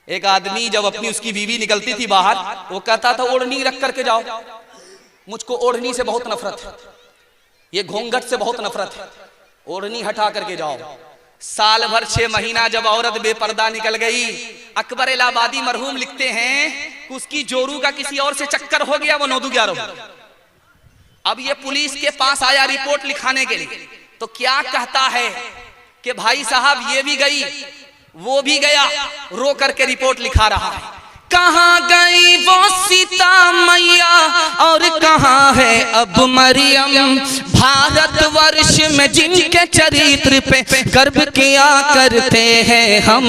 एक आदमी जब अपनी उसकी बीवी निकलती थी बाहर, वो कहता था ओढ़नी रख करके जाओ, मुझको ओढ़नी से बहुत नफरत है, ये घूंघट से बहुत नफरत है, ओढ़नी हटा करके जाओ। साल भर 6 महीना जब औरत बेपर्दा निकल गई, अकबर इलाहाबादी मरहूम लिखते हैं कि उसकी जोरू का किसी और से चक्कर हो गया, वो 9-11 हो गया। अब ये पुलिस के पास आया रिपोर्ट लिखाने के लिए, तो क्या कहता है कि भाई साहब ये भी गई वो भी गया, रो करके रिपोर्ट लिखा रहा है। कहाँ गई वो सीता मैया और कहाँ है अब मरियम, भारतवर्ष में जिनके चरित्र पे गर्व किया करते हैं हम,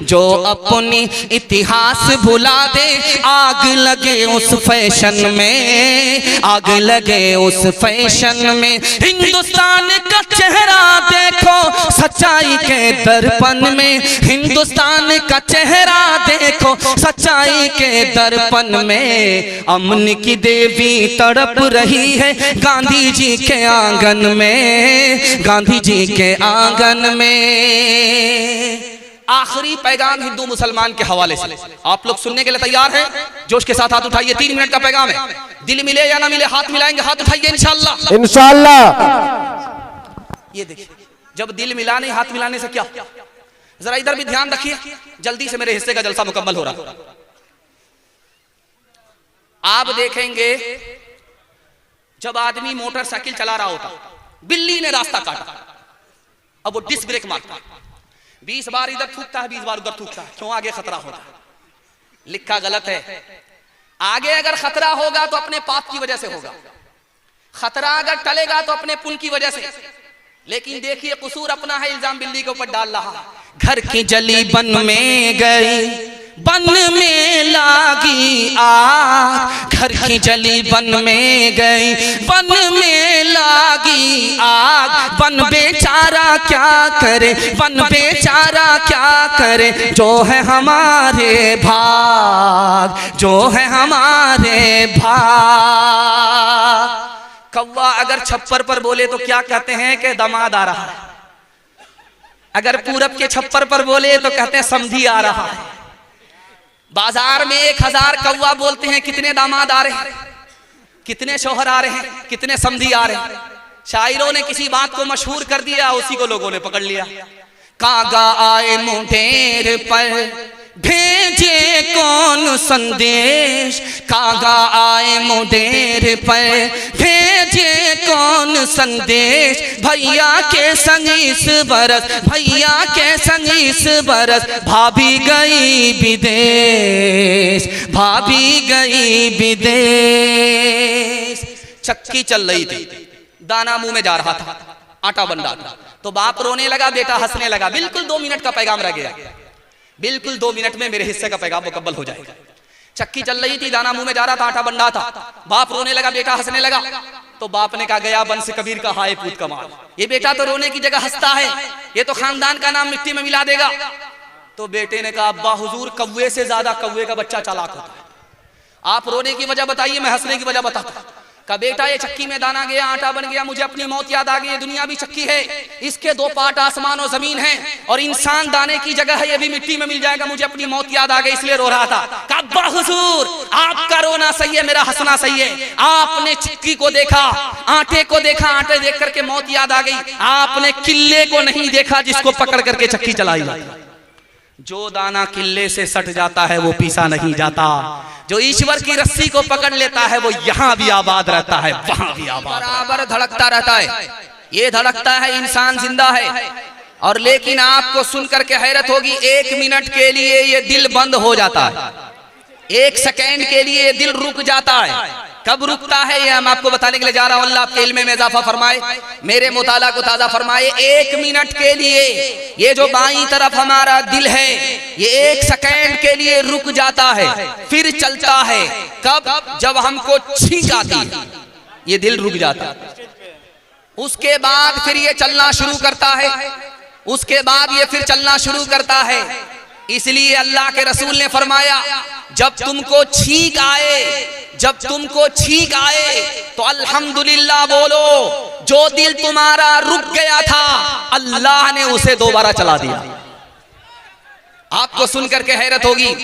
जो अपनी इतिहास भुला दे, आग लगे उस फैशन में, आग लगे उस फैशन में। हिंदुस्तान का चेहरा देखो सच्चाई के दर्पण में, हिंदुस्तान का चेहरा देखो सच्चाई के दर्पण में। अमन की देवी तड़प रही है गांधी जी के आंगन में, गांधी जी के आंगन में। आखिरी पैगाम हिंदू मुसलमान के हवाले से आप लोग सुनने के लिए तैयार हैं? जोश के साथ हाथ उठाइए, 3 मिनट का पैगाम है। दिल मिले या ना मिले, हाथ मिलाएंगे, हाथ उठाइए इंशाअल्लाह। इंशाअल्लाह। ये देखिए, जब दिल मिलाने हाथ मिलाने से क्या, जरा इधर भी ध्यान रखिए, जल्दी से मेरे हिस्से का जलसा मुकम्मल हो रहा है। आप देखेंगे जब आदमी मोटरसाइकिल चला रहा होता, बिल्ली ने रास्ता काटा, अब वो डिस्क ब्रेक मारता, 20 बार इधर थूकता है, 20 बार उधर थूकता है, क्यों? आगे खतरा होता है। लिखा गलत है। आगे अगर खतरा होगा तो अपने पाप की वजह से होगा, खतरा अगर टलेगा तो अपने पुण्य की वजह से। लेकिन देखिए कसूर अपना है, इल्जाम बिल्ली के ऊपर डाल रहा। घर की जली बन में गई, बन में लागी आग, घर की जली बन में गई, बन में लागी आग। बन बेचारा क्या करे, बन बेचारा क्या करे, जो है हमारे भाग, जो है हमारे भाग। कौवा अगर छप्पर पर बोले तो क्या कहते हैं कि दामाद आ रहा है, अगर पूरब के छप्पर पर बोले तो कहते हैं समधी आ रहा है। बाजार में 1000 कौवा बोलते हैं, कितने दामाद आ रहे हैं, कितने शौहर आ रहे हैं, कितने समधी आ रहे हैं। शायरों ने किसी बात को मशहूर कर दिया, उसी को लोगों ने पकड़ लिया। कागा आए मुंडेर पर भेजे कौन संदेश, कागा आए मुंडेर पर भेजे कौन संदेश। भैया के संग इस बरस, भैया के संग इस बरस, भाभी गई विदेश, भाभी गई विदेश। चक्की चल रही थी, दाना मुंह में जा रहा था, आटा बन रहा था, तो बाप रोने लगा, बेटा हंसने लगा। बिल्कुल 2 मिनट का पैगाम रह गया, बिल्कुल 2 मिनट में मेरे हिस्से का पैगाम मुकम्मल हो जाएगा। चक्की चल रही थी, दाना मुंह में जा रहा था, आटा बन रहा था, बाप रोने लगा, बेटा हंसने लगा। तो बाप ने कहा, गया बंस कबीर का हाय पूत कमाल, ये बेटा तो रोने की जगह हंसता है, ये तो खानदान का नाम मिट्टी में मिला देगा। तो बेटे ने कहा, अब्बा हुजूर कौवे से ज्यादा कौवे का बच्चा चालाक होता है, आप रोने की वजह बताइए, मैं हंसने की वजह बताता। का बेटा ये चक्की में दाना गया, आटा बन गया, मुझे अपनी मौत याद आ गई। दुनिया भी चक्की है, इसके 2 पार्ट आसमान और जमीन है, और इंसान दाने की जगह है, ये भी मिट्टी में मिल जाएगा, मुझे अपनी मौत याद आ गई, इसलिए रो रहा था। अब्बा हुजूर आपका रोना सही है, मेरा हंसना सही है। आपने चक्की को देखा, आटे को देखा, आटे देख करके मौत याद आ गई, आपने किले को नहीं देखा जिसको पकड़ करके चक्की चलाई जाती। जो दाना किले से सट जाता है वो पीसा नहीं जाता, जो ईश्वर की रस्सी को पकड़ लेता है वो यहाँ भी आबाद रहता है, वहां भी आबाद, बराबर धड़कता रहता है। ये धड़कता है, इंसान जिंदा है। और लेकिन आपको सुनकर के हैरत होगी, 1 मिनट के लिए ये दिल बंद हो जाता है, 1 सेकेंड के लिए दिल रुक जाता है। कब रुकता है ये हम आपको बताने के लिए जा रहा हूं। अल्लाह आपके इल्म में इजाफा फरमाए, मेरे मुताला को ताजा फरमाए। 1 मिनट के लिए ये जो बाईं तरफ हमारा दिल है, ये 1 सेकेंड के लिए रुक जाता है, फिर चलता है। कब? जब हमको छींक आती है, ये दिल रुक जाता है। उसके बाद फिर ये चलना शुरू करता है, उसके बाद ये फिर चलना शुरू करता है। इसलिए अल्लाह के रसूल ने फरमाया, जब तुमको छींक आए, जब तुमको छींक आए तो अल्हम्दुलिल्लाह बोलो। जो दिल तुम्हारा रुक गया था, अल्लाह ने उसे दोबारा चला दिया। आपको सुनकर के हैरत होगी,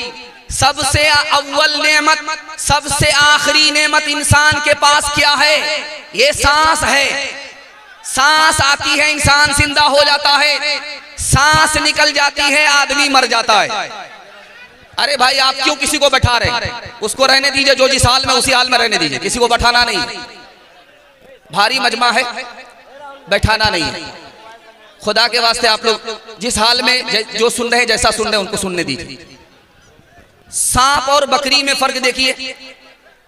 सबसे अव्वल नेमत, सबसे आखिरी नेमत इंसान के पास क्या है? ये सांस है। सांस आती है, इंसान जिंदा हो जाता है, सांस निकल जाती है, आदमी मर जाता है। अरे भाई, आप क्यों किसी को बैठा रहे? उसको रहने दीजिए, जो जिस हाल में उसी हाल में रहने दीजिए, किसी को बैठाना नहीं। भारी मजमा है, बैठाना नहीं है। खुदा के वास्ते आप लोग जिस हाल में जो सुन रहे हैं, जैसा सुन रहे हैं, उनको सुनने दीजिए। सांप और बकरी में फर्क देखिए।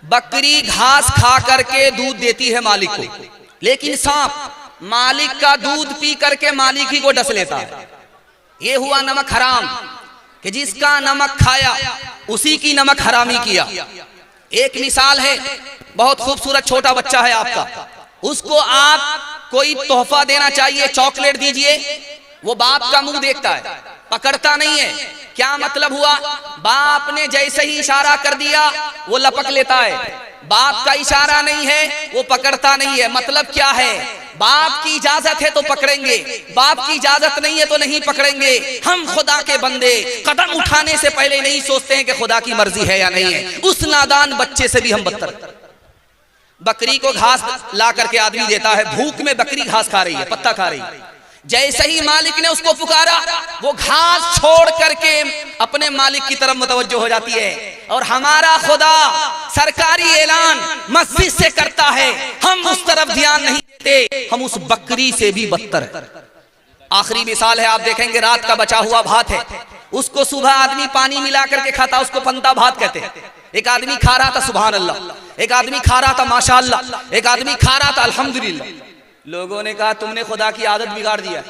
बकरी घास खा करके दूध देती है मालिक को, लेकिन सांप मालिक का दूध पी करके मालिक ही को डस लेता है। ये हुआ नमक हराम, कि जिसका नमक खाया उसी की नमक हरामी किया। एक मिसाल है, बहुत खूबसूरत छोटा बच्चा है आपका, उसको आप कोई तोहफा देना चाहिए, चॉकलेट दीजिए, वो बाप का मुंह देखता है, पकड़ता नहीं है। क्या मतलब हुआ? बाप ने जैसे ही इशारा कर दिया वो लपक लेता है। बाप का इशारा नहीं है, वो पकड़ता नहीं है। मतलब क्या है? बाप की इजाजत है तो पकड़ेंगे, बाप की इजाजत नहीं है तो नहीं पकड़ेंगे। हम खुदा के बंदे कदम उठाने से पहले नहीं सोचते हैं कि खुदा की मर्जी है या नहीं है। उस नादान बच्चे से भी हम बदतर। बकरी को घास ला करके आदमी देता है, भूख में बकरी घास खा रही है, पत्ता खा रही है। जैसे ही मालिक ने उसको पुकारा, वो घास छोड़ करके अपने मालिक की तरफ मुतवज्जो हो जाती है। और हमारा खुदा सरकारी ऐलान मस्जिद से करता है, हम उस तरफ ध्यान नहीं देते, हम उस बकरी से भी बदतर है। आखिरी मिसाल है, आप देखेंगे रात का बचा हुआ भात है, उसको सुबह आदमी पानी मिला करके खाता, उसको पंता भात कहते हैं। एक आदमी खा रहा था सुभान अल्लाह, एक आदमी खा रहा था माशाअल्लाह, एक आदमी खा रहा था अल्हम्दुलिल्लाह। लोगों ने कहा तुमने खुदा की आदत बिगाड़ दिया।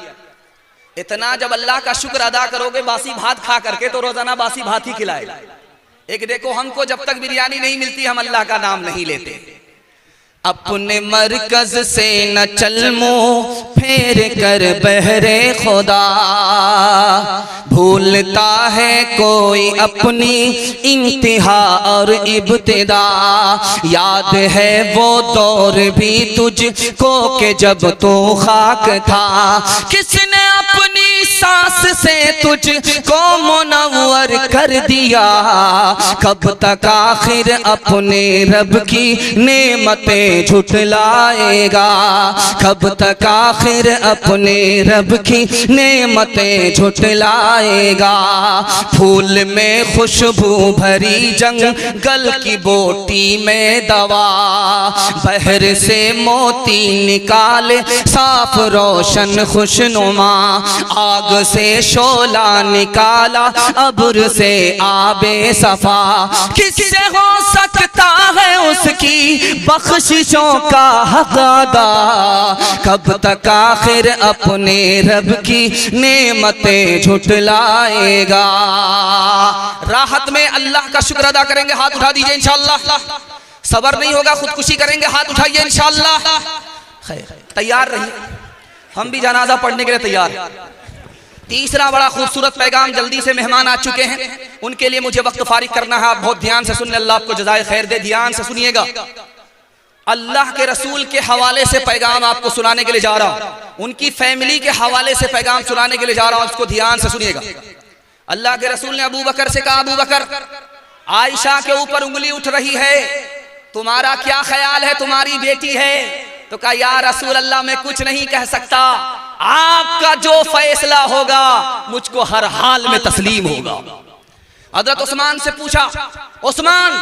इतना जब अल्लाह का शुक्र अदा करोगे बासी भात खा करके, तो रोजाना बासी भात ही खिलाए। एक देखो, हमको जब तक बिरयानी नहीं मिलती हम अल्लाह का नाम नहीं लेते। अपने मरकज से न चल मुँह फेर कर बहरे खुदा, भूलता है कोई अपनी इंतहा और इब्तिदा। याद है वो दौर भी तुझको के जब तो खाक था, किसने अपनी सांस से तुझको मुनव्वर कर दिया। कब तक आखिर अपने रब की नेमतें झुटलाएगा, कब तक आखिर अपने रब की नेमतें झुटलाएगा। फूल में खुशबू भरी जंगल की बोटी में दवा, बहर से मोती निकाले साफ रोशन खुशनुमा। आग से शोला निकाला अब्र से आबे सफा, किससे हो सकता है उसकी बख्शिशों का हक अदा। कब तक आखिर अपने रब की नेमतें झुटलाएगा। राहत में अल्लाह का शुक्र अदा करेंगे, हाथ उठा दीजिए इंशाअल्लाह। सबर नहीं होगा, खुदकुशी करेंगे, हाथ उठाइए इंशाअल्लाह। तैयार रहिए, हम भी जनाजा पढ़ने के लिए तैयार। तीसरा बड़ा खूबसूरत पैगाम, जल्दी से मेहमान आ चुके हैं, उनके लिए मुझे वक्त फारिग करना है। आप बहुत ध्यान से सुनिए, अल्लाह आपको जज़ाए खैर दे। ध्यान से सुनिएगा, अल्लाह के रसूल के हवाले से पैगाम आपको सुनाने के लिए जा रहा हूँ, उनकी फैमिली के हवाले से पैगाम सुनाने के लिए जा रहा हूँ, इसको ध्यान से सुनिएगा। अल्लाह के रसूल ने अबू बकर से कहा, अबू बकर, आयशा के ऊपर उंगली उठ रही है, तुम्हारा क्या ख्याल है? तुम्हारी बेटी है। तो कहा, या रसूल अल्लाह, मैं कुछ नहीं कह सकता, आपका जो फैसला होगा मुझको हर हाल में तस्लीम होगा। हजरत उस्मान से पूछा, उस्मान,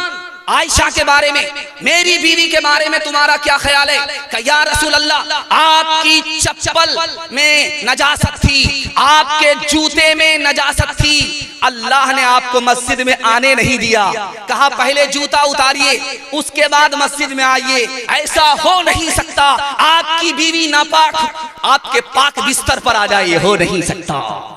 आयशा के बारे में, मेरी बीवी के बारे में तुम्हारा क्या ख्याल है? कहा, या रसूल अल्लाह, आपकी चप्पल में नजासत थी, आपके जूते में नजासत थी, अल्लाह ने आपको मस्जिद में आने नहीं दिया। कहा, पहले जूता उतारिए, उसके बाद मस्जिद में आइए। ऐसा हो नहीं सकता, आपकी बीवी नापाक आपके पाक बिस्तर पर आ जाए, हो नहीं सकता।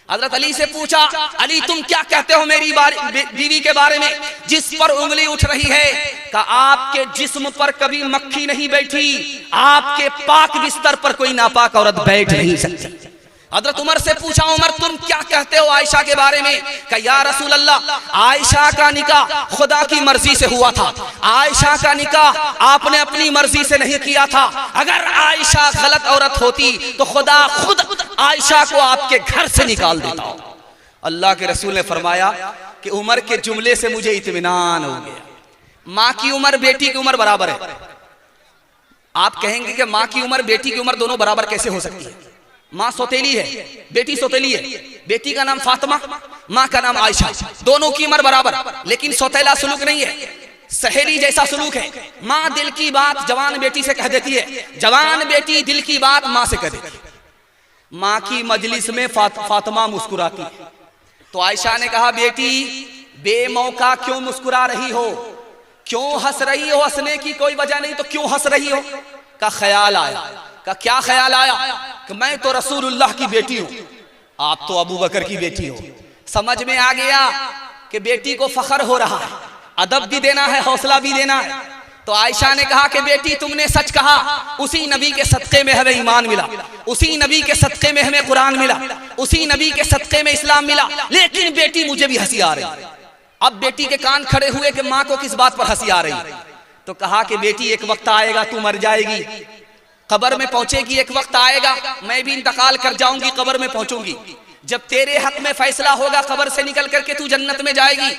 हजरत अली से पूछा, अली तुम क्या कहते हो मेरी बीवी के बारे में जिस पर उंगली उठ रही है? कहा, आपके जिस्म पर कभी मक्खी नहीं बैठी, आपके पाक बिस्तर पर कोई नापाक औरत बैठ नहीं सकती। हजरत उमर से पूछा, उमर तुम क्या कहते हो आयशा के बारे में? कहा, या रसूल अल्लाह, आयशा का निकाह खुदा की मर्जी से हुआ था, आयशा का निकाह आपने अपनी मर्जी से नहीं किया था। अगर आयशा गलत औरत होती तो खुदा खुद आयशा को आपके घर से निकाल देता। अल्लाह के रसूल ने फरमाया कि उम्र के जुमले से मुझे इत्मीनान हो गया। माँ की उम्र बेटी की उम्र बराबर है। आप कहेंगे कि माँ की उम्र बेटी की उम्र दोनों बराबर कैसे हो सकती है? माँ सौतेली है, बेटी सौतेली है। बेटी का नाम फातिमा, माँ का नाम आयशा, दोनों की उम्र बराबर, लेकिन सौतेला सुलूक नहीं है, सहेली जैसा सुलूक है। माँ दिल की बात जवान बेटी से कह देती है, जवान बेटी दिल की बात माँ से कह देती है। माँ की मजलिस में फातिमा मुस्कुराती है तो आयशा ने कहा, बेटी बेमौका क्यों मुस्कुरा रही हो, क्यों हंस रही हो? हंसने की कोई वजह नहीं तो क्यों हंस रही हो? का ख्याल आया। का क्या ख्याल आया? कि मैं तो रसूलुल्लाह की बेटी हूं, आप तो अबू बकर की बेटी हो। समझ में आ गया कि बेटी को फख्र हो रहा है, अदब भी देना है, हौसला भी देना है। तो आयशा ने कहा कि बेटी तुमने सच कहा, उसी नबी के सदक़े में हमें ईमान मिला, उसी नबी के सदक़े में हमें कुरान मिला, उसी नबी के सदक़े में इस्लाम मिला। लेकिन बेटी मुझे भी हंसी आ रही। अब बेटी के कान खड़े हुए कि माँ को किस बात पर हंसी आ रही? तो कहा कि बेटी एक वक्त आएगा तू मर जाएगी, कब्र में पहुंचेगी, एक वक्त आएगा मैं भी इंतकाल कर जाऊंगी, कब्र में पहुंचूंगी। जब तेरे हक में फैसला होगा कब्र से निकल करके तू जन्नत में जाएगी,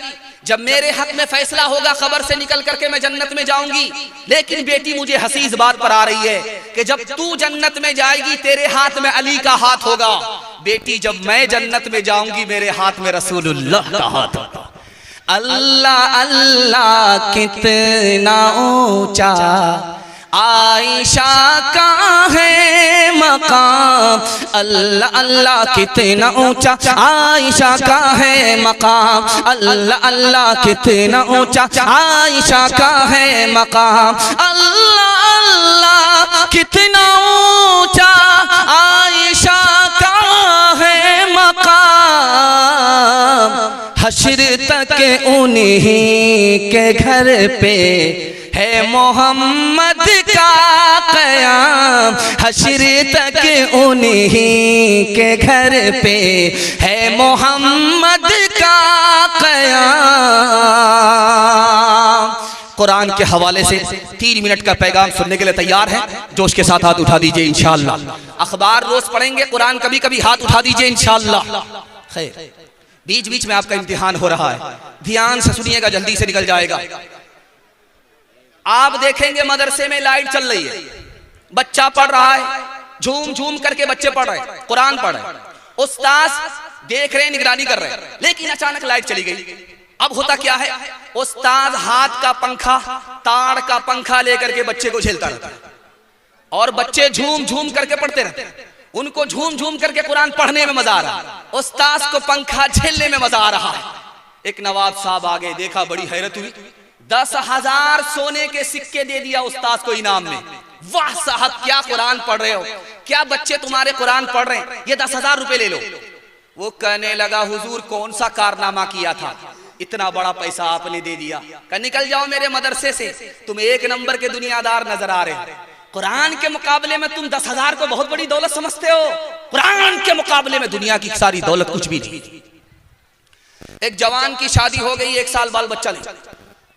जब मेरे हक में फैसला होगा कब्र से निकल करके मैं जन्नत में जाऊंगी। लेकिन बेटी मुझे हंसी इस बात पर आ रही है कि जब तू जन्नत में जाएगी तेरे हाथ में अली का हाथ होगा, बेटी जब मैं जन्नत में जाऊंगी मेरे हाथ में रसूलुल्लाह का हाथ होगा। अल्लाह अल्लाह कितना ऊंचा आयशा का है मकाम, अल्लाह अल्लाह कितना ऊंचा आयशा का है मकाम, अल्लाह अल्लाह कितना ऊंचा आयशा का है मकाम, अल्लाह अल्लाह कितना ऊंचा आयशा का है मकाम। हश्र तक उन्हीं के घर पे है मोहम्मद का क़याम, हश्र तक उन्हीं के घर पे है मोहम्मद का क़याम। कुरान के हवाले से 3 मिनट का पैगाम सुनने के लिए तैयार हैं? जोश के साथ हाथ उठा दीजिए इंशाअल्लाह। अखबार रोज पढ़ेंगे, कुरान कभी कभी हाथ उठा दीजिए इंशाअल्लाह। खैर, बीच बीच में आपका इम्तिहान हो रहा है, ध्यान से सुनिएगा, जल्दी से निकल जाएगा। आप देखेंगे मदरसे में लाइट चल रही है, बच्चा पढ़ रहा है, झूम झूम करके बच्चे पढ़ रहे हैं, कुरान पढ़ रहे हैं, उस्ताद देख रहे हैं, निगरानी कर रहे हैं। लेकिन अचानक लाइट चली गई। अब होता क्या है, उस्ताद हाथ का पंखा, ताड़ का पंखा लेकर के बच्चे को झेलता रहता है और बच्चे झूम झूम करके पढ़ते रहते हैं। उनको झूम झूम करके कुरान पढ़ने में मजा आ रहा है, उस्ताद को पंखा झेलने में मजा आ रहा है। एक नवाब साहब आ गए, देखा, बड़ी हैरत हुई, 10,000 सोने के सिक्के दे दिया उस्ताद को इनाम में। वाह साहब, क्या कुरान पढ़ रहे हो, क्या बच्चे तुम्हारे कुरान पढ़ रहे हैं, ये 10,000 रुपए ले लो। वो कहने लगा, हुजूर कौन सा कारनामा किया था, इतना बड़ा पैसा आपने दे दिया। कहा निकल जाओ मेरे मदरसे से, तुम 1 नंबर के दुनियादार नजर आ रहे हो। कुरान के मुकाबले में तुम 10,000 को बहुत बड़ी दौलत समझते हो, कुरान के मुकाबले में दुनिया की सारी दौलत कुछ भी नहीं। एक जवान की शादी हो गई, 1 साल बाल बच्चा नहीं,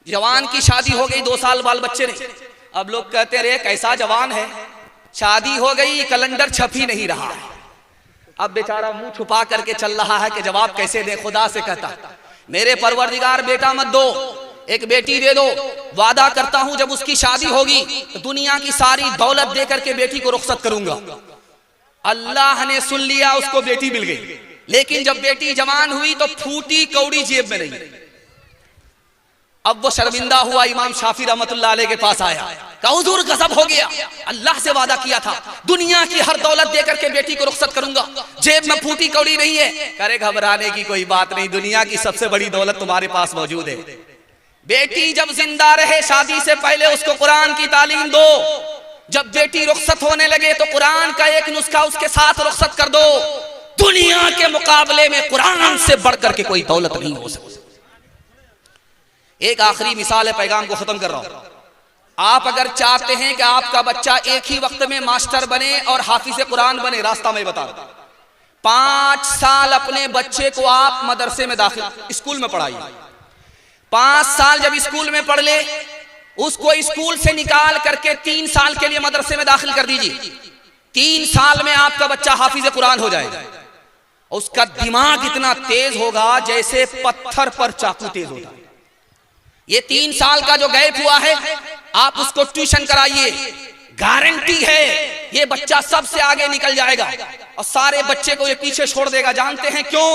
जवान की शादी हो गई, 2 साल बाल बच्चे नहीं। अब लोग कहते रहे कैसा जवान है, शादी हो गई, कैलेंडर छप ही नहीं रहा है। अब बेचारा मुंह छुपा करके चल रहा है कि जवाब कैसे दे। खुदा से कहता, मेरे परवरदिगार बेटा मत दो, एक बेटी दे दो, वादा करता हूं जब उसकी शादी होगी तो दुनिया की सारी दौलत दे करके बेटी को रुखसत करूंगा। अल्लाह ने सुन लिया, उसको बेटी मिल गई। लेकिन जब बेटी जवान हुई तो फूटी कौड़ी जेब में नहीं। अब वो शर्मिंदा हुआ, इमाम शाफी रहमतुल्लाह अलैह के पास आया, कहा हुजूर गजब हो गया, अल्लाह से वादा किया था दुनिया की हर दौलत देकर के बेटी को रुखसत करूंगा, जेब में फूटी कौड़ी नहीं है। करे घबराने की कोई बात नहीं, दुनिया की सबसे बड़ी दौलत तुम्हारे पास मौजूद है। बेटी जब जिंदा रहे शादी से पहले उसको कुरान की तालीम दो, जब बेटी रुखसत होने लगे तो कुरान का एक नुस्खा उसके साथ रुखसत कर दो। दुनिया के मुकाबले में कुरान से बढ़कर के कोई दौलत नहीं हो सकती। एक आखिरी मिसाल है, पैगाम को खत्म कर रहा हूं। आप अगर चाहते हैं कि आपका बच्चा एक ही वक्त में मास्टर बने और हाफिज कुरान बने, रास्ता मैं बता रहा हूं। 5 साल अपने बच्चे को आप मदरसे में दाखिल, स्कूल में पढ़ाइए। 5 साल जब स्कूल में पढ़ ले, उसको स्कूल से निकाल करके 3 साल के लिए मदरसे में दाखिल कर दीजिए। 3 साल में आपका बच्चा हाफिज कुरान हो जाएगा उसका दिमाग इतना तेज होगा जैसे पत्थर पर चाकू तेज होता है। ये 3 साल का जो गैप हुआ है, आप उसको ट्यूशन कराइए, गारंटी है ये बच्चा सबसे आगे निकल जाएगा और सारे बच्चे को ये पीछे छोड़ देगा। जानते हैं क्यों?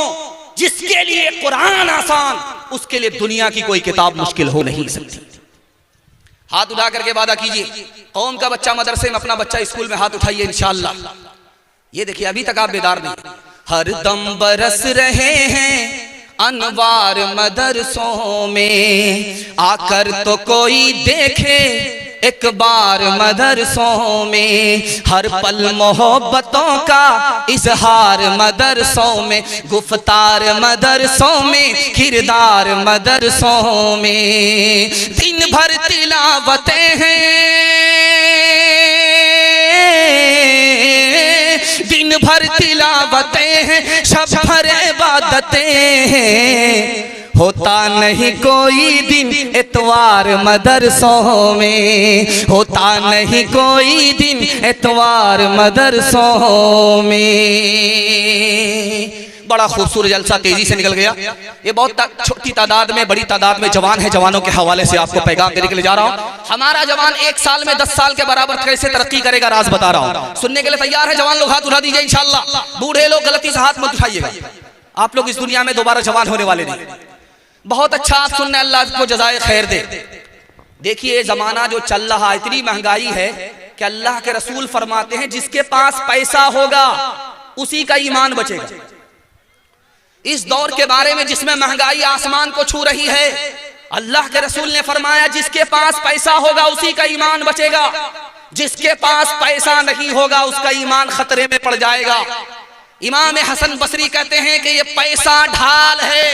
जिसके लिए कुरान आसान, उसके लिए दुनिया की कोई किताब मुश्किल हो नहीं सकती। हाथ उठा करके वादा कीजिए, कौम का बच्चा मदरसे में, अपना बच्चा स्कूल में, हाथ उठाइए इंशाअल्लाह। ये देखिए अभी तक आप बेदार नहीं। हर दम बरस रहे हैं अनवार मदरसों में, आकर तो कोई देखे एक बार मदरसों में। हर पल मोहब्बतों का इजहार मदरसों में, गुफ्तार मदरसों में, किरदार मदरसों में। दिन भर तिलावतें हैं, दिन भर तिलावतें हैं, शब भर इबादतें हैं। होता नहीं कोई दिन इतवार मदरसों में, होता नहीं कोई दिन इतवार मदरसों में। बड़ा खूबसूरत जलसा तेजी से निकल गया। ये बहुत छोटी तादाद में, बड़ी तादाद में जवान है। जवानों के हवाले से आपको पैगाम देने के लिए जा रहा हूँ। हमारा जवान 1 साल में 10 साल के बराबर कैसे तरक्की करेगा, राज बता रहा हूँ। सुनने के लिए तैयार है जवान लोग? हाथ उठा दीजिए इंशाअल्लाह। बूढ़े लोग गलती से हाथ मत उठाइएगा, आप लोग इस दुनिया में दोबारा जवान होने वाले नहीं। बहुत अच्छा आप सुनने, अल्लाह को जज़ाए खैर दे। देखिए जमाना जो चल रहा, इतनी महंगाई है कि अल्लाह के रसूल फरमाते हैं जिसके पास पैसा होगा उसी का ईमान बचेगा। इस दौर के बारे में जिसमें महंगाई आसमान को छू रही है, अल्लाह के रसूल ने फरमाया जिसके पास पैसा होगा उसी का ईमान बचेगा, जिसके पास पैसा नहीं होगा उसका ईमान खतरे में पड़ जाएगा। इमाम हसन बसरी कहते हैं कि ये पैसा ढाल है,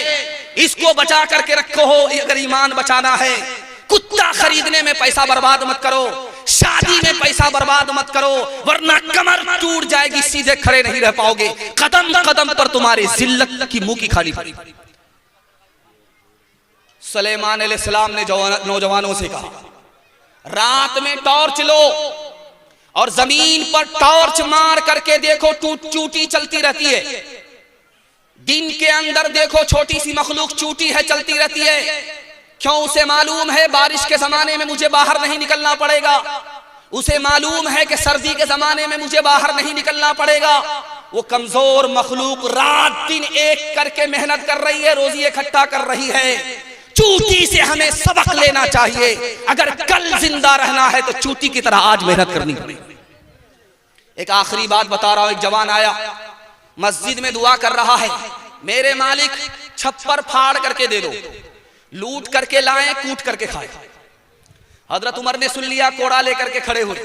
इसको बचा करके रखो हो अगर ईमान बचाना है। कुत्ता खरीदने में पैसा बर्बाद मत करो, शादी में पैसा बर्बाद मत करो, वरना कमर टूट जाएगी, सीधे खड़े नहीं रह पाओगे, कदम कदम पर तुम्हारी जिल्लत की मुंह की खाली पड़ी। सुलेमान अलैहिस्सलाम ने नौजवानों से कहा रात में टॉर्च लो और जमीन पर टॉर्च मार करके देखो चूटी चलती रहती है। दिन के अंदर देखो छोटी सी मखलूक चूटी है, चलती रहती है। क्यों? उसे मालूम है बारिश के जमाने में मुझे बाहर नहीं निकलना पड़ेगा, उसे मालूम है कि सर्दी के जमाने में मुझे बाहर नहीं निकलना पड़ेगा। वो कमजोर मखलूक रात दिन एक करके मेहनत कर रही है, रोजी इकट्ठा कर रही है। चूटी से हमें सबक लेना चाहिए। अगर कल जिंदा रहना है तो चूटी की तरह आज मेहनत करनी पड़ेगी। एक आखिरी बात बता रहा हूं। एक जवान आया, मस्जिद में दुआ कर रहा है, मेरे मालिक छप्पर फाड़ करके दे दो, लूट करके लाए, कूट करके खाए। हजरत उमर ने सुन लिया, कोड़ा लेकर के खड़े हुए।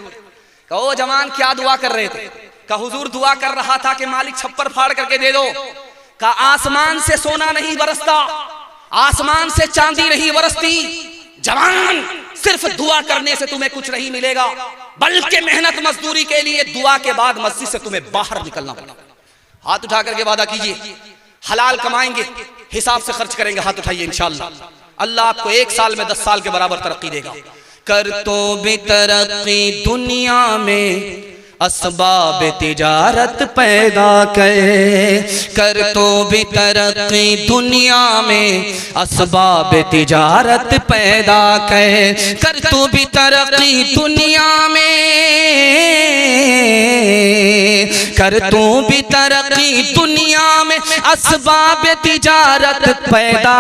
कहो जवान क्या दुआ कर रहे थे? कहा हुजूर दुआ कर रहा था कि मालिक छप्पर फाड़ करके दे दो। कहा आसमान से सोना नहीं बरसता, आसमान से चांदी नहीं बरसती। जवान सिर्फ दुआ करने से तुम्हें कुछ नहीं मिलेगा, बल्कि मेहनत मजदूरी के लिए दुआ के बाद मस्जिद से तुम्हें बाहर निकलना पड़ेगा। हाथ उठा करके वादा कीजिए, हलाल कमाएंगे, हिसाब से खर्च करेंगे। हाथ उठाइए इंशाअल्लाह। अल्लाह आपको 1 साल में 10 साल के बराबर तरक्की देगा। कर तो भी तरक्की दुनिया में असबाब तिजारत पैदा कर तो भी तरक्की दुनिया में असबाब तिजारत पैदा कर तो भी तरक्की दुनिया में कर तो भी तरक्की दुनिया में असबाब तिजारत पैदा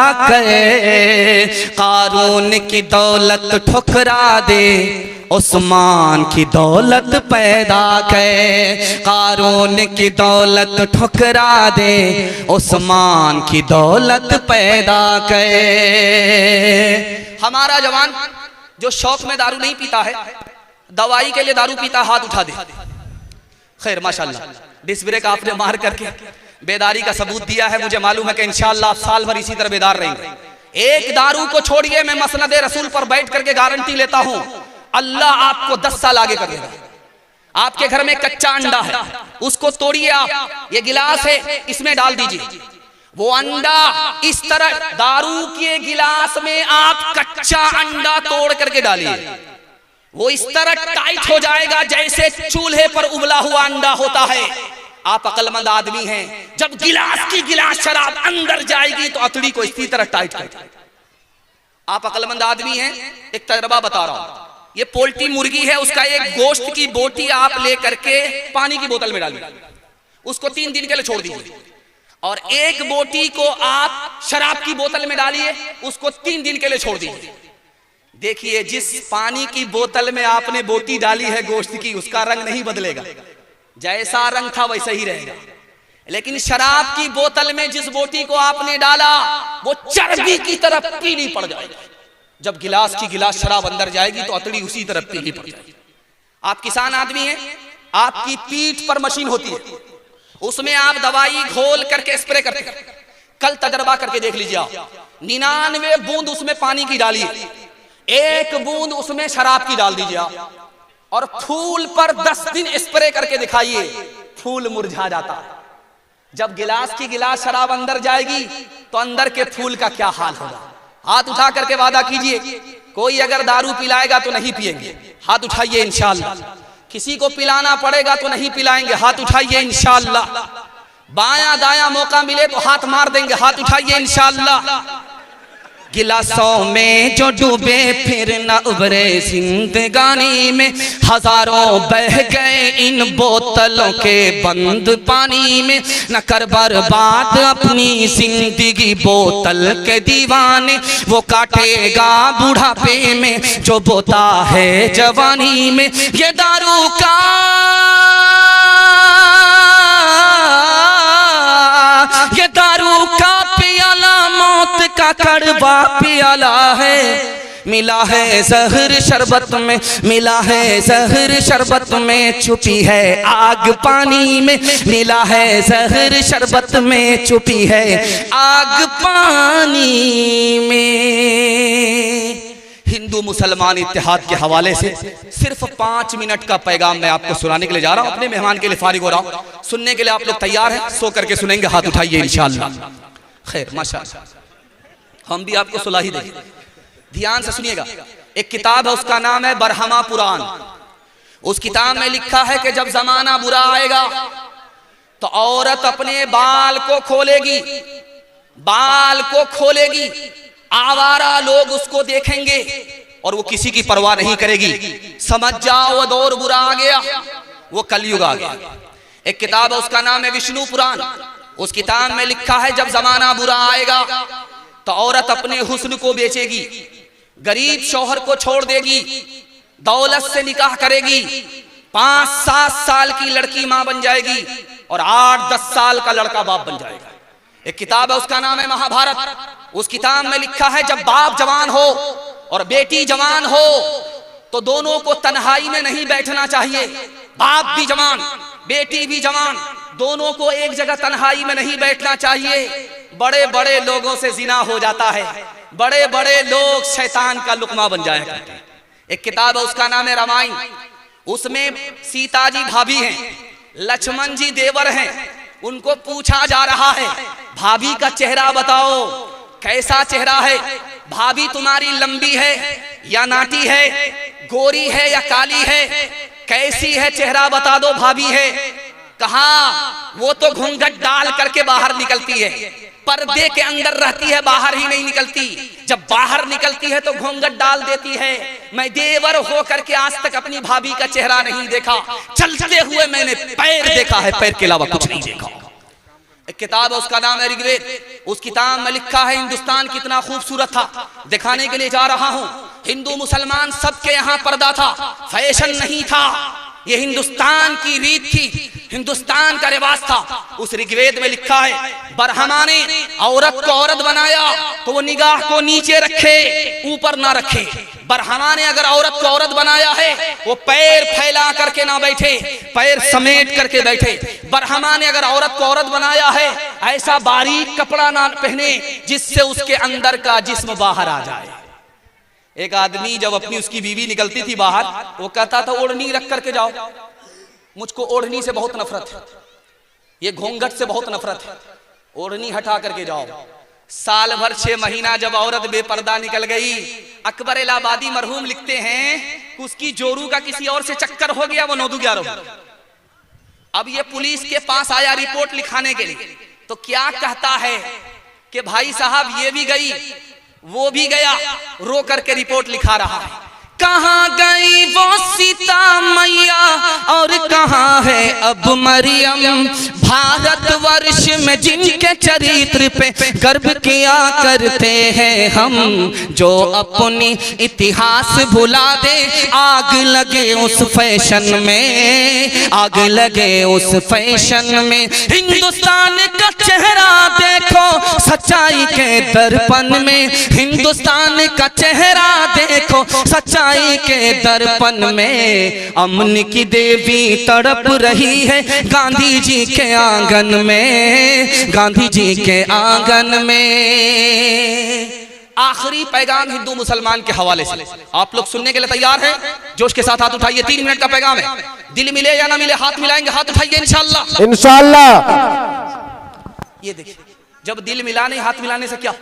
कारून की दौलत ठुकरा दे उस्मान की दौलत पैदा कारून की दौलत ठुकरा दे उस्मान की दौलत पैदा हमारा जवान जो शौक में दारू नहीं पीता है, दवाई के लिए दारू पीता, हाथ उठा दे। खैर माशाल्लाह, डिस्क ब्रेक आपने मार करके बेदारी का सबूत दिया है। मुझे मालूम है कि इंशाअल्लाह आप साल भर इसी तरह बेदार रहेंगे। एक दारू को छोड़िए, मैं मसनद रसूल पर बैठ करके गारंटी लेता हूं, अल्लाह आपको 10 साल आगे कर देगा। आपके घर में कच्चा अंडा है, उसको तोड़िए आप, ये गिलास है, इसमें डाल दीजिए। वो अंडा इस तरह दारू के गिलास में आप कच्चा अंडा तोड़ करके डालिए, वो इस तरह टाइट हो जाएगा जैसे चूल्हे पर उबला हुआ अंडा होता है। आप अक्लमंद आदमी हैं, जब गिलास की गिलास शराब अंदर जाएगी तो अतड़ी को इसी तरह टाइट कर। आप अक्लमंद आदमी हैं, एक तजर्बा बता रहा हूं। ये पोल्ट्री मुर्गी है, उसका एक गोश्त की बोटी आप लेकर के पानी की बोतल में डालिए, उसको 3 दिन के लिए छोड़ दीजिए, और एक बोटी को आप शराब की बोतल में डालिए, उसको 3 दिन के लिए छोड़ दीजिए। देखिए, जिस पानी की बोतल में आपने बोटी डाली है गोश्त की, उसका रंग नहीं बदलेगा, जैसा रंग था वैसा ही रहेगा। लेकिन शराब की बोतल में जिस बोटी को आपने डाला, वो चर्बी की तरह पीली पड़ जाएगी। जब गिलास की गिलास शराब अंदर जाएगी तो अतड़ी उसी तरह पीली पड़ जाएगी। आप किसान आदमी हैं, आपकी पीठ पर मशीन होती है, उसमें आप दवाई घोल करके स्प्रे करते हैं। कल तजर्बा करके देख लीजिए आप, 99 बूंद उसमें पानी की डालिए, 1 बूंद उसमें शराब की डाल दीजिए आप, और फूल पर 10 दिन स्प्रे करके दिखाइए, फूल मुरझा जाता है। जब गिलास की गिलास शराब अंदर जाएगी तो अंदर के फूल का क्या हाल होगा। हाथ उठा करके वादा कीजिए, कोई अगर दारू पिलाएगा तो नहीं पिएंगे, हाथ उठाइए इंशाअल्लाह। किसी को पिलाना पड़ेगा तो नहीं पिलाएंगे, हाथ उठाइए इंशाअल्लाह। बायां दायां मौका मिले तो हाथ मार देंगे, हाथ उठाइए इंशाअल्लाह। गिलासों में जो डूबे फिर न उभरे जिंदगानी में, हजारों बह गए इन बोतलों के बंद पानी में। न कर बर्बाद अपनी जिंदगी बोतल के दीवाने, वो काटेगा बुढ़ापे में जो बोता है जवानी में। ये दारू का पियाला मौत का कड़वा पियाला है। मिला है जहर शरबत में, मिला है जहर शरबत में, छुपी है आग पानी में। मिला है जहर शरबत में, छुपी है आग पानी में। हिंदू मुसलमान इत्तेहाद के हवाले से सिर्फ 5 मिनट का पैगाम मैं आपको सुनाने के लिए जा रहा हूं। अपने मेहमान के लिए फारिग हो रहा हूं, सुनने के लिए आप लोग तैयार हैं? सो करके सुनेंगे, हाथ उठाइए इंशाअल्लाह। खैर, माशाअल्लाह, हम भी आपको सुला ही देंगे, ध्यान से सुनिएगा। एक किताब है, उसका नाम है बरहमा पुराण। उस किताब में लिखा है कि जब जमाना बुरा आएगा तो औरत अपने बाल को खोलेगी, बाल को खोलेगी, आवारा लोग उसको देखेंगे और वो किसी की परवाह नहीं करेगी। समझ जाओ वो दौर बुरा आ गया, वो कलयुग आ गया। एक किताब है, उसका नाम है विष्णु पुराण। उस किताब में लिखा है जब जमाना बुरा आएगा तो औरत अपने हुस्न को बेचेगी, गरीब शौहर को छोड़ देगी, दौलत से निकाह करेगी, 5-7 साल की लड़की मां बन जाएगी और 8-10 साल का लड़का बाप बन जाएगा। एक किताब है, उसका नाम है महाभारत। उस किताब में लिखा है जब बाप जवान हो और बेटी जवान हो तो दोनों को तन्हाई में नहीं बैठना चाहिए। बाप भी जवान, बेटी भी जवान, दोनों को एक जगह तन्हाई में नहीं बैठना चाहिए। बड़े बड़े लोगों से जिना हो जाता है, बड़े बड़े लोग शैतान का लुकमा बन जाएगा। एक किताब है, उसका नाम है रामायण। उसमें सीता जी भाभी हैं, लक्ष्मण जी देवर हैं। उनको पूछा जा रहा है, भाभी का चेहरा बताओ, कैसा चेहरा है? भाभी तुम्हारी लंबी है या नाटी है, गोरी है या काली है, कैसी है चेहरा बता दो भाभी है। कहा वो तो घूंघट डाल करके बाहर निकलती है, पर्दे के अंदर रहती है, बाहर ही नहीं निकलती। जब बाहर निकलती है तो घूंघट डाल देती है। मैं देवर होकर के आज तक अपनी भाभी का चेहरा नहीं देखा, चलते हुए मैंने पैर देखा है, पैर के अलावा कुछ नहीं देखा। एक किताब है, उसका नाम है ऋग्वेद। उस किताब में लिखा है हिंदुस्तान कितना खूबसूरत था, दिखाने के लिए जा रहा हूं। हिंदू मुसलमान सबके यहाँ पर्दा था, फैशन नहीं था, ये हिंदुस्तान की रीत थी, हिंदुस्तान का रिवाज था। उस ऋग्वेद में लिखा है बरहमा ने औरत को औरत बनाया तो वो निगाह को नीचे रखे, ऊपर ना रखे। बरहमा ने अगर औरत को औरत बनाया है वो पैर फैला करके ना बैठे, पैर समेट करके बैठे। बरहमा ने अगर औरत को औरत बनाया है ऐसा बारीक कपड़ा ना पहने जिससे उसके अंदर का जिस्म बाहर आ जाए। एक आदमी जब अपनी उसकी बीवी निकलती थी बाहर, वो कहता था ओढ़नी रख करके जाओ, मुझको ओढ़नी से बहुत नफरत है, ये घूंघट से बहुत नफरत है, ओढ़नी हटा करके जाओ। साल भर 6 महीना जब औरत बेपर्दा निकल गई, अकबर इलाहाबादी मरहूम लिखते हैं उसकी जोरू का किसी और से चक्कर हो गया, वो 9-11 अब ये पुलिस के पास आया रिपोर्ट लिखाने के लिए, तो क्या कहता है कि भाई साहब ये भी गई वो भी गया, रो करके रिपोर्ट लिखा रहा है। कहाँ गई वो सीता मैया और कहाँ है अब मरियम, भारतवर्ष में जिनके चरित्र पे गर्व किया करते हैं हम, जो अपनी इतिहास भुला दे आग लगे उस फैशन में, आग लगे उस फैशन में। हिंदुस्तान का चेहरा देखो सच्चाई के दर्पण में, हिंदुस्तान का चेहरा देखो सच्चाई के दर्पण में। अमन की देवी तड़प रही है गांधी जी के आंगन में, गांधी जी के आंगन में। आखिरी पैगाम हिंदू मुसलमान के हवाले से आप लोग सुनने के लिए तैयार हैं? जोश के साथ हाथ उठाइए, 3 मिनट का पैगाम है। दिल मिले या ना मिले हाथ मिलाएंगे, हाथ उठाइए इंशाअल्लाह। इंशाअल्लाह। ये देखिए, जब दिल मिला नहीं हाथ मिलाने से क्या,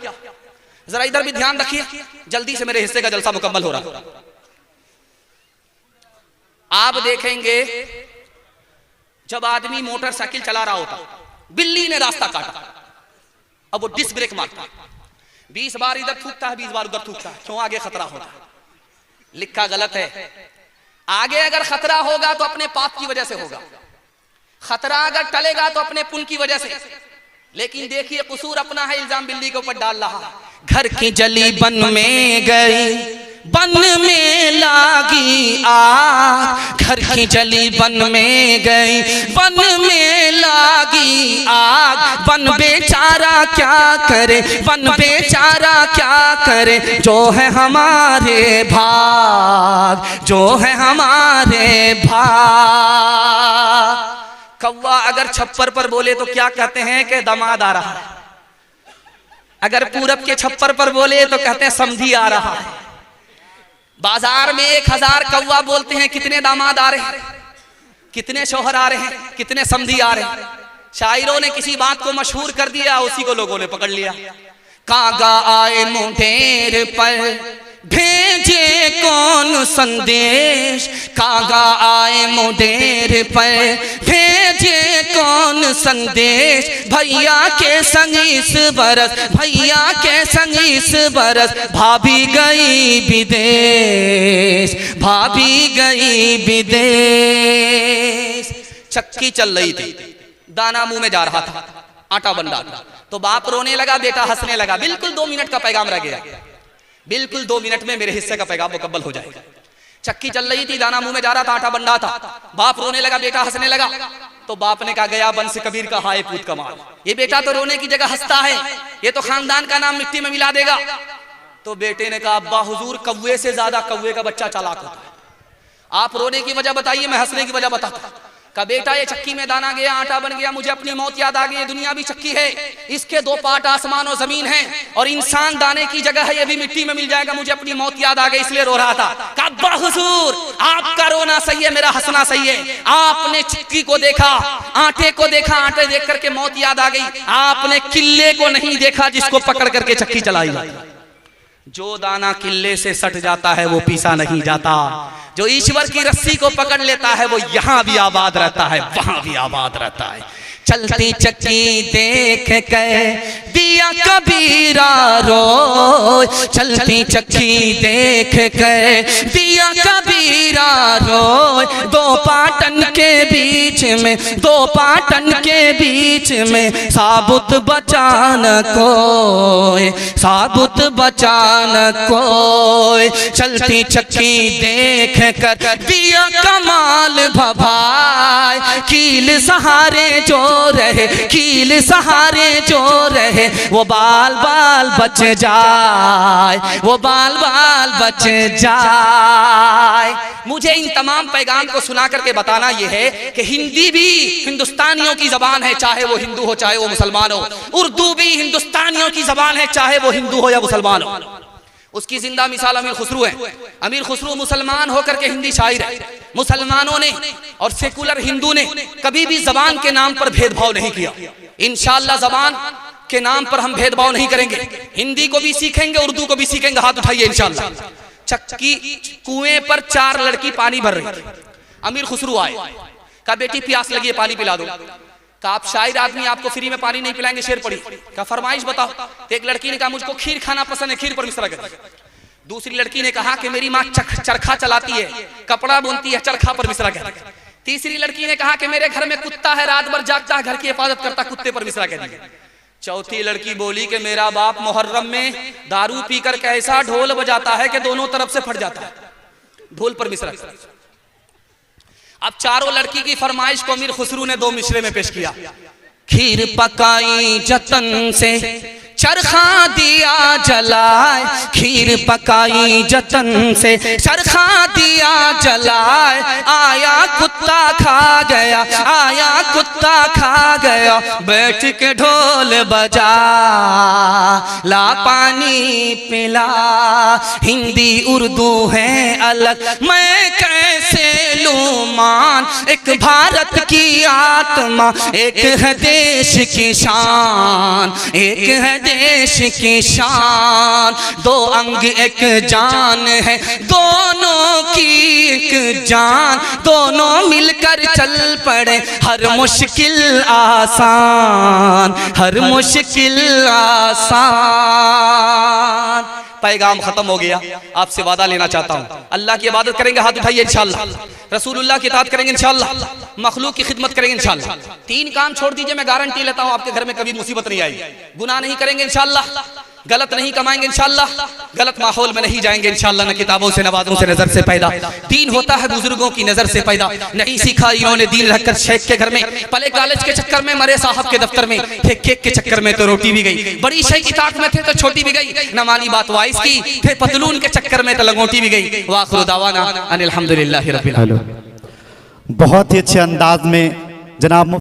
जरा इधर भी ध्यान रखिए, जल्दी से मेरे हिस्से का जलसा मुकम्मल हो रहा है। आप देखेंगे जब आदमी मोटरसाइकिल चला रहा होता, बिल्ली ने रास्ता काटा, अब वो डिस्क ब्रेक मारता, 20 बार इधर थूकता है 20 बार उधर थूकता है, क्यों? आगे खतरा होता है। लिखा गलत है। आगे अगर खतरा होगा तो अपने पाप की वजह से होगा, खतरा अगर टलेगा तो अपने पुण्य की वजह से। लेकिन देखिए कसूर अपना है, इल्जाम बिल्ली के ऊपर डाल रहा है। घर की जली बन में गई, बन में लागी आग, घर की जली बन में गई, बन में लागी आग। बन बेचारा क्या करे, बन बेचारा क्या करे, जो है हमारे भाग, जो है हमारे भाग। कौवा अगर छप्पर पर बोले तो क्या कहते हैं कि दामाद आ रहा है, अगर पूरब के छप्पर पर बोले तो कहते हैं समधी आ रहा है। बाजार में 1000 कौवा बोलते हैं, कितने दामाद आ रहे हैं, कितने शौहर आ रहे हैं, कितने समधी आ रहे हैं। शायरों ने किसी बात को मशहूर कर दिया, उसी को लोगों ने पकड़ लिया। कागा आए मुंडेर पर भेजे कौन संदेश, कागा आए मुंडेर पर भेजे कौन संदेश। भैया के संग इस बरस, भैया के संग इस बरस, भाभी गई विदेश, भाभी गई विदेश। चक्की चल रही थी, दाना मुंह में जा रहा था, आटा बन रहा था, तो बाप रोने लगा, बेटा हंसने लगा। बिल्कुल 2 मिनट का पैगाम रह गया, बिल्कुल 2 मिनट में मेरे हिस्से का पैगाम मुकम्मल हो जाएगा। चक्की चल रही थी, दाना मुंह में जा रहा था, आटा बन रहा था, बाप रोने लगा, बेटा हंसने लगा। तो बाप ने कहा गया बंस कबीर का हाय पूत कमाल, ये बेटा तो रोने की जगह हंसता है, ये तो खानदान का नाम मिट्टी में मिला देगा। तो बेटे ने कहा अब्बा हुजूर, कौवे से ज्यादा कौवे का बच्चा चालाक होता है, आप रोने की वजह बताइए, मैं हंसने की वजह बताता। का बेटा ये चक्की में दाना गया, आटा बन गया, मुझे अपनी मौत याद आ गई। दुनिया भी चक्की है, इसके 2 पार्ट आसमान और जमीन है, और इंसान दाने की जगह है, ये भी मिट्टी में मिल जाएगा, मुझे अपनी मौत याद आ गई इसलिए रो रहा था। अब्बा हुजूर, आपका रोना सही है, मेरा हंसना सही है। आपने चक्की को देखा, आटे को देखा, आटे देख करके मौत याद आ गई। आपने किले को नहीं देखा जिसको पकड़ करके चक्की चलाई जाती। जो दाना किले से सट जाता है वो पीसा नहीं जाता, जो ईश्वर की रस्सी को पकड़ लेता है वो यहाँ भी आबाद रहता है, वहां भी आबाद रहता है। चलती चक्की देख कर दिया कबीरा रोए, चलती चक्की देख कर दिया कबीरा रोए। 2 पाटन के बीच में, 2 पाटन के बीच में, साबुत बचान कोई, साबुत बचान कोई। चलती चक्की देख कर दिया कमाल भभाए, कील सहारे जो रहे, कील सहारे जो रहे, वो बाल बाल बच जाए, वो बाल बाल बच जाए। मुझे इन तमाम पैगाम को सुना करके बताना यह है कि हिंदी भी हिंदुस्तानियों की जबान है, चाहे वो हिंदू हो चाहे वो मुसलमान हो। उर्दू भी हिंदुस्तानियों की जबान है, चाहे वो हिंदू हो या मुसलमान हो। उसकी जिंदा मिसाल अमीर खुसरू है। अमीर खुसरू मुसलमान होकर के हिंदी शायर है। मुसलमानों ने और सेकुलर हिंदू ने कभी भी जबान के नाम पर भेदभाव नहीं किया। इंशाअल्लाह जबान के नाम पर हम भेदभाव नहीं करेंगे, हिंदी को भी सीखेंगे, उर्दू को भी सीखेंगे। हाथ उठाइए इंशाअल्लाह। चक्की कुएं पर 4 लड़की पानी भर रही थी। अमीर खुसरू आए, कहा बेटी प्यास लगी है पानी पिला दो। कहा आप शायर आदमी, आपको फ्री में पानी नहीं पिलाएंगे, शेर पड़ी। कहा फरमाइश बताओ। तो एक लड़की ने कहा मुझको खीर खाना पसंद है, खीर पर मिश्रा कर। दूसरी लड़की ने कहा कि मेरी माँ चरखा चलाती है, कपड़ा बुनती है, चरखा पर मिश्रा कर। तीसरी लड़की ने कहा कि मेरे घर में कुत्ता है, रात भर जागता है, घर की हिफाजत करता, कुत्ते पर मिश्रा कर। चौथी लड़की बोली कि मेरा बाप मुहर्रम में दारू पीकर कैसा ढोल बजाता है कि दोनों तरफ से फट जाता है, ढोल पर मिश्रा। अब चारों लड़की की फरमाइश को अमीर खुसरू ने 2 मिसरे में पेश किया। खीर पकाई जतन से, चरखा दिया जलाए, खीर पकाई जतन से, चरखा दिया जलाए, आया कुत्ता खा गया, आया कुत्ता खा गया, बैठ के ढोल बजा, ला पानी पिला। हिंदी उर्दू है अलग, मैं कैसे लूं मान, एक भारत की आत्मा, एक है देश की शान, एक है देश की शान। 2 अंग एक जान है, दोनों की एक जान, दोनों मिलकर चल पड़े, हर मुश्किल आसान, हर मुश्किल आसान। पैगाम खत्म हो गया। आपसे वादा लेना चाहता हूँ, अल्लाह की इबादत करेंगे, हाथ उठाइए इंशाअल्लाह, रसूलुल्लाह की इताअत करेंगे इंशाअल्लाह, मखलूक की खिदमत करेंगे इंशाअल्लाह। 3 काम छोड़ दीजिए, मैं गारंटी लेता हूँ आपके घर में कभी मुसीबत नहीं आएगी। गुनाह नहीं करेंगे इंशाअल्लाह, गलत नहीं कमाएंगे इंशाअल्लाह, गलत माहौल में नहीं जाएंगे इंशाअल्लाह, न किताबों से, नवाजों से, नजर से पैदा। 3 होता है बुजुर्गों की नजर से पैदा, नहीं सीखा इन्होंने दीन रखकर शेख के घर में, पले कॉलेज के चक्कर में, मरे साहब के दफ्तर में, थे केक के चक्कर में तो रोटी भी गई, बड़ी शेख इताअत में थे तो छोटी भी गई, न मानी बात वाइस की, थे पतलून के चक्कर में तो लंगोटी भी गई। वाखिरु दावाना अनिल हम्दुलिल्लाहि रब्बिल आलमीन। बहुत ही अच्छे अंदाज में जनाब